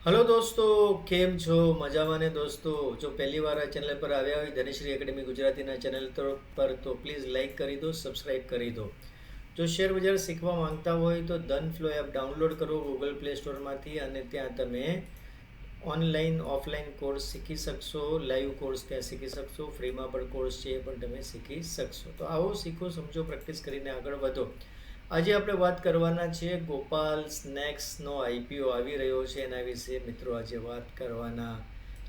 Hello દોસ્તો, કેમ છો? મજામાં ને દોસ્તો? જો પહેલી વાર આ ચેનલ પર આવ્યા હોય ધનેશ્રી એકેડમી ગુજરાતીના ચેનલ પર તો પ્લીઝ લાઇક કરી દો, સબસ્ક્રાઇબ કરી દો. જો શેર બજાર શીખવા માંગતા હોય તો ધન ફ્લો એપ ડાઉનલોડ કરો ગૂગલ પ્લે સ્ટોરમાંથી અને ત્યાં તમે ઓનલાઈન ઓફલાઈન કોર્સ શીખી શકશો. લાઈવ કોર્સ ત્યાં શીખી શકશો. ફ્રીમાં પણ કોર્સ છે એ પણ તમે શીખી શકશો. તો આવો શીખો, સમજો, પ્રેક્ટિસ કરીને આગળ વધો. આજે આપણે વાત કરવાના છીએ ગોપાલ સ્નેક્સનો આઈપીઓ આવી રહ્યો છે એના વિશે મિત્રો આજે વાત કરવાના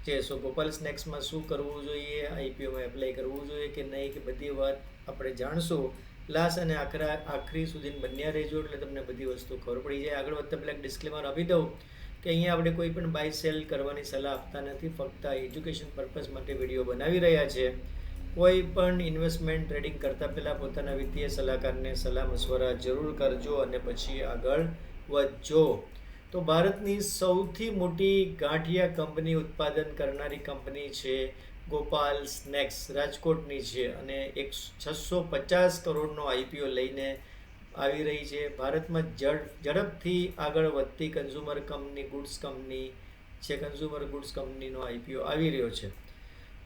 છે. સો ગોપાલ સ્નેક્સમાં શું કરવું જોઈએ, આઈપીઓમાં એપ્લાય કરવું જોઈએ કે નહીં, કે બધી વાત આપણે જાણશું. લાસ્ટ અને આખરી સુધી બન્યા રહેજો એટલે તમને બધી વસ્તુ ખબર પડી જાય. આગળ વધતા પહેલાં ડિસ્ક્લેમર આપી દઉં કે અહીંયા આપણે કોઈ પણ બાય સેલ કરવાની સલાહ આપતા નથી, ફક્ત એજ્યુકેશન પર્પઝ માટે વિડીયો બનાવી રહ્યા છે. કોઈ પણ ઇન્વેસ્ટમેન્ટ ટ્રેડિંગ કરતાં પહેલાં પોતાના વિત્તીય સલાહકારને સલાહ મશવરા જરૂર કરજો અને પછી આગળ વધજો. તો ભારતની સૌથી મોટી ગાંઠિયા કંપની ઉત્પાદન કરનારી કંપની છે ગોપાલ સ્નેક્સ, રાજકોટની છે અને 650 કરોડનો આઈપીઓ લઈને આવી રહી છે. ભારતમાં ઝડપથી આગળ વધતી કન્ઝ્યુમર ગુડ્સ કંપની છે. કન્ઝ્યુમર ગુડ્સ કંપનીનો આઈપીઓ આવી રહ્યો છે.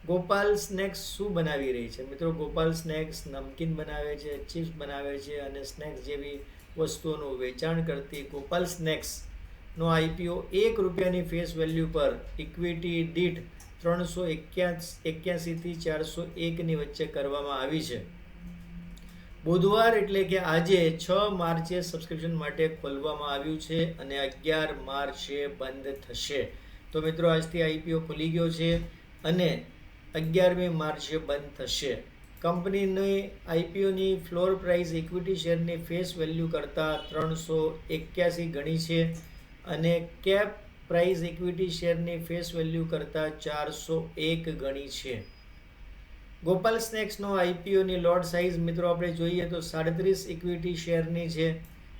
ગોપાલ સ્નેક્સ શું બનાવી રહી છે મિત્રો? ગોપાલ સ્નેક્સ નમકીન બનાવે છે, ચિપ્સ બનાવે છે અને સ્નેક્સ જેવી વસ્તુઓનું વેચાણ કરતી ગોપાલ સ્નેક્સનો આઈપીઓ ₹1ની ફેસ વેલ્યુ પર ઇક્વિટી દીઠ 381થી 401ની વચ્ચે કરવામાં આવી છે. બુધવાર એટલે કે આજે 6 માર્ચે સબસ્ક્રિપ્શન માટે ખોલવામાં આવ્યું છે અને 11 માર્ચે બંધ થશે. તો મિત્રો આજથી આઈપીઓ ખુલી ગયો છે અને 11મી માર્ચે બંધ થશે. કંપનીની આઈપીઓની ફ્લોર પ્રાઇસ ઇક્વિટી શેરની ફેસ વેલ્યુ કરતાં 381 ગણી છે અને કેપ પ્રાઇસ ઇક્વિટી શેરની ફેસ વેલ્યુ કરતાં 401 ગણી છે. ગોપાલ સ્નેક્સનો આઈપીઓની લોટ સાઇઝ મિત્રો આપણે જોઈએ તો 37 ઇક્વિટી શેરની છે,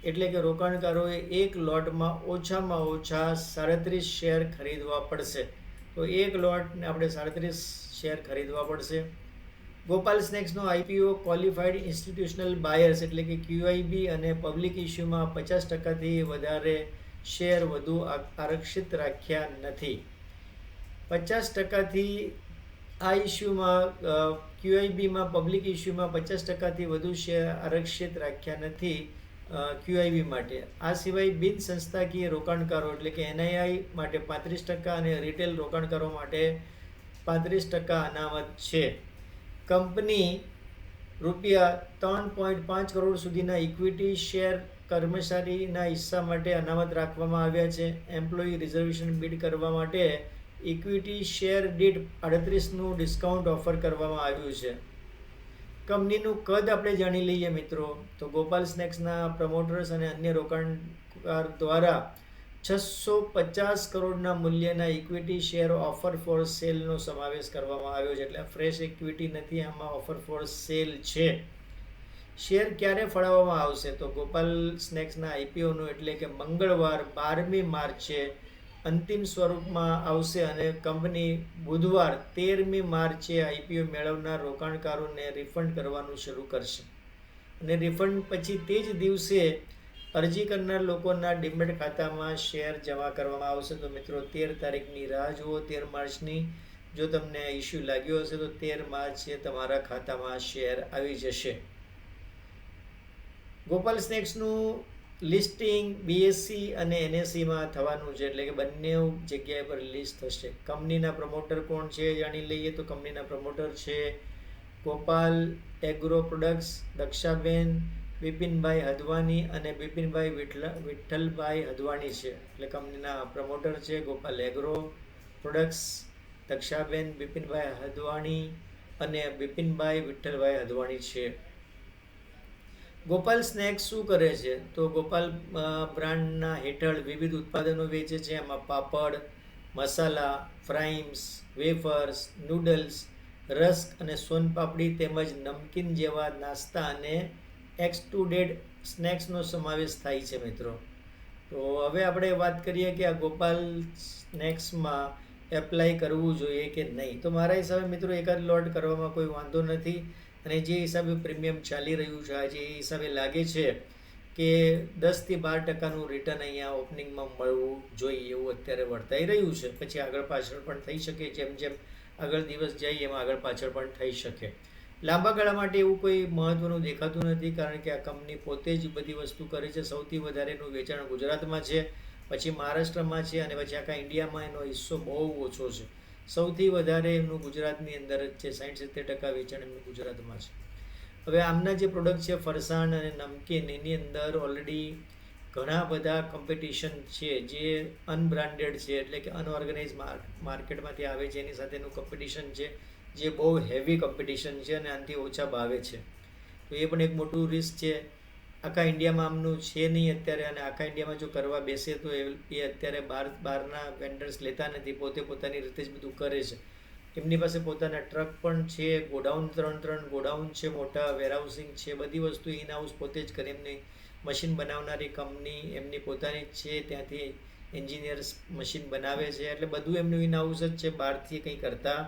એટલે કે રોકાણકારોએ એક લોટમાં ઓછામાં ઓછા 37 શેર ખરીદવા પડશે. તો એક લોટને આપણે 37 શેર ખરીદવા પડશે. ગોપાલ સ્નેક્સનો આઈપીઓ ક્વોલિફાઈડ ઇન્સ્ટિટ્યુશનલ બાયર્સ એટલે કે ક્યુઆઈબી અને પબ્લિક ઇશ્યુમાં 50%થી વધારે શેર વધુ આરક્ષિત રાખ્યા નથી. 50%થી આ ઇશ્યુમાં ક્યુઆઈબીમાં પબ્લિક ઇશ્યુમાં 50%થી વધુ શેર આરક્ષિત રાખ્યા નથી ક્યુઆઈબી માટે. આ સિવાય બિન સંસ્થાકીય રોકાણકારો એટલે કે એનઆઈઆઈ માટે 35% અને રિટેલ રોકાણકારો માટે 35% અનામત છે. કંપની ₹3.5 કરોડ સુધીના ઇક્વિટી શેર કર્મચારીના હિસ્સા માટે અનામત રાખવામાં આવ્યા છે. એમ્પ્લોયી રિઝર્વેશન બીડ કરવા માટે ઇક્વિટી શેર દીઠ 38નું ડિસ્કાઉન્ટ ઓફર કરવામાં આવ્યું છે. કંપનીનું કદ આપણે જાણી લઈએ મિત્રો. તો ગોપાલ સ્નેક્સના પ્રમોટર્સ અને અન્ય રોકાણકાર દ્વારા 650 કરોડના મૂલ્યના ઇક્વિટી શેર ઓફર ફોર સેલનો સમાવેશ કરવામાં આવ્યો છે. એટલે ફ્રેશ ઇક્વિટી નથી, આમાં ઓફર ફોર સેલ છે. શેર ક્યારે ફાળવવામાં આવશે? તો ગોપાલ સ્નેક્સના આઈપીઓનું એટલે કે મંગળવાર 12મી માર્ચે અંતિમ સ્વરૂપમાં આવશે અને કંપની બુધવાર 13મી માર્ચે આઈપીઓ મેળવનાર રોકાણકારોને રિફંડ કરવાનું શરૂ કરશે અને રિફંડ પછી તે જ દિવસે અરજી કરનાર લોકોના ડીમેટ ખાતામાં શેર જમા કરવામાં આવશે. તો મિત્રો 13 તારીખની રાહ જુઓ, 13 માર્ચની. જો તમને ઇસ્યુ લાગ્યો હશે તો 13 માર્ચે તમારા ખાતામાં શેર આવી જશે. ગોપાલ સ્નેક્સનું લિસ્ટિંગ બીએસસી અને એનએસસીમાં થવાનું છે, એટલે કે બંને જગ્યાએ પર લિસ્ટ થશે. કંપનીના પ્રમોટર કોણ છે જાણી લઈએ. તો કંપનીના પ્રમોટર છે ગોપાલ એગ્રો પ્રોડક્ટ્સ, દક્ષાબેન બિપિનભાઈ હદવાની અને બિપિનભાઈ વિઠ્ઠલભાઈ હદવાની છે. એટલે કંપનીના પ્રમોટર છે ગોપાલ એગ્રો પ્રોડક્ટ્સ, દક્ષાબેન બિપિનભાઈ હદવાણી અને બિપિનભાઈ વિઠ્ઠલભાઈ હદવાણી છે. ગોપાલ સ્નેક્સ શું કરે છે? તો ગોપાલ બ્રાન્ડના હેઠળ વિવિધ ઉત્પાદનો વેચે છે. એમાં પાપડ, મસાલા, ફ્રાઈમ્સ, વેફર્સ, નૂડલ્સ, રસ્ક અને સોનપાપડી તેમજ નમકીન જેવા નાસ્તા અને એક્સટ્રુડેડ સ્નેક્સનો સમાવેશ થાય છે મિત્રો. તો હવે આપણે વાત કરીએ કે આ ગોપાલ સ્નેક્સમાં એપ્લાય કરવું જોઈએ કે નહીં. તો મારા હિસાબે મિત્રો એકાદ લોટ કરવામાં કોઈ વાંધો નથી અને જે હિસાબે પ્રીમિયમ ચાલી રહ્યું છે આજે એ હિસાબે લાગે છે કે 10-12% રિટર્ન અહીંયા ઓપનિંગમાં મળવું જોઈએ એવું અત્યારે વર્તાઈ રહ્યું છે. પછી આગળ પાછળ પણ થઈ શકે, જેમ જેમ આગળ દિવસ જાય એમ આગળ પાછળ પણ થઈ શકે. લાંબા ગાળા માટે એવું કોઈ મહત્વનું દેખાતું નથી, કારણ કે આ કંપની પોતે જ બધી વસ્તુ કરે છે. સૌથી વધારેનું વેચાણ ગુજરાતમાં છે, પછી મહારાષ્ટ્રમાં છે, અને પછી આખા ઇન્ડિયામાં એનો હિસ્સો બહુ ઓછો છે. સૌથી વધારે એમનું ગુજરાતની અંદર જ છે, 60-70% વેચાણ એમનું ગુજરાતમાં છે. હવે આમના જે પ્રોડક્ટ છે ફરસાણ અને નમકીન, એની અંદર ઓલરેડી ઘણા બધા કોમ્પિટિશન છે જે અનબ્રાન્ડેડ છે, એટલે કે અનઓર્ગેનાઇઝ માર્કેટમાંથી આવે છે. એની સાથેનું કોમ્પિટિશન છે જે બહુ હેવી કોમ્પિટિશન છે અને આનાથી ઓછા ભાવે છે. તો એ પણ એક મોટું રિસ્ક છે. આખા ઇન્ડિયામાં આમનું છે નહીં અત્યારે, અને આખા ઇન્ડિયામાં જો કરવા બેસે તો એ અત્યારે બહારના વેન્ડર્સ લેતા નથી, પોતે પોતાની રીતે જ બધું કરે છે. એમની પાસે પોતાના ટ્રક પણ છે, ગોડાઉન 3 ગોડાઉન છે, મોટા વેરહાઉસિંગ છે, બધી વસ્તુ ઇન હાઉસ પોતે જ કરે. એમની મશીન બનાવનારી કંપની એમની પોતાની જ છે, ત્યાંથી એન્જિનિયર્સ મશીન બનાવે છે, એટલે બધું એમનું ઇન હાઉસ જ છે, બહારથી કંઈ કરતા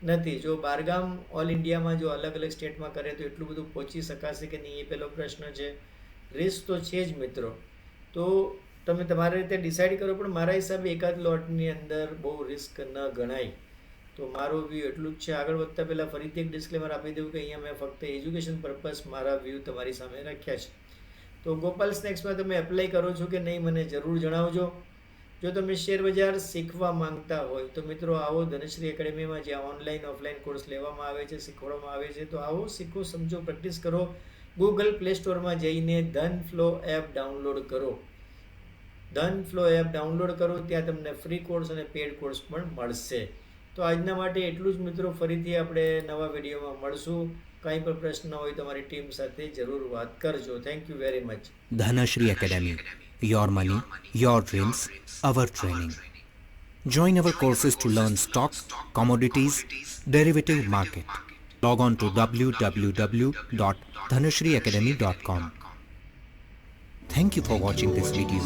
નથી. જો બહારગામ ઓલ ઇન્ડિયામાં જો અલગ અલગ સ્ટેટમાં કરે તો એટલું બધું પહોંચી શકાશે કે નહીં, એ પહેલો પ્રશ્ન છે. રિસ્ક તો છે જ મિત્રો. તો તમે તમારી રીતે ડિસાઇડ કરો, પણ મારા હિસાબે એકાદ લોટની અંદર બહુ રિસ્ક ન ગણાય. તો મારો વ્યૂ એટલું જ છે. આગળ વધતા પહેલાં ફરીથી એક ડિસ્ક્લેમર આપી દઉં કે અહીંયા મેં ફક્ત એજ્યુકેશન પર્પઝ મારા વ્યૂ તમારી સામે રાખ્યા છે. તો ગોપાલ સ્નેક્સમાં તમે એપ્લાય કરો છો કે નહીં મને જરૂર જણાવજો. જો તમે શેર બજાર શીખવા માંગતા હોય તો મિત્રો આવો ધનશ્રી એકેડમીમાં, જ્યાં ઓનલાઈન ઓફલાઈન કોર્સ લેવામાં આવે છે, શીખવાડવામાં આવે છે. તો આવો, શીખો, સમજો, પ્રેક્ટિસ કરો. ગૂગલ પ્લે સ્ટોરમાં જઈને ધનફ્લો એપ ડાઉનલોડ કરો. ધનફ્લો એપ ડાઉનલોડ કરો, ત્યાં તમને ફ્રી કોર્સ અને પેડ કોર્સ પણ મળશે. તો આજના માટે એટલું જ મિત્રો. ફરીથી આપણે નવા વિડીયોમાં મળશું. કંઈ પણ પ્રશ્ન હોય તો મારી ટીમ સાથે જરૂર વાત કરજો. Thank you very much. Dhanashri Academy. Your money, your dreams, our training. Join our courses to learn stock, commodities, derivative market. Log on to www.dhanashriacademy.com. Thank you for watching this video.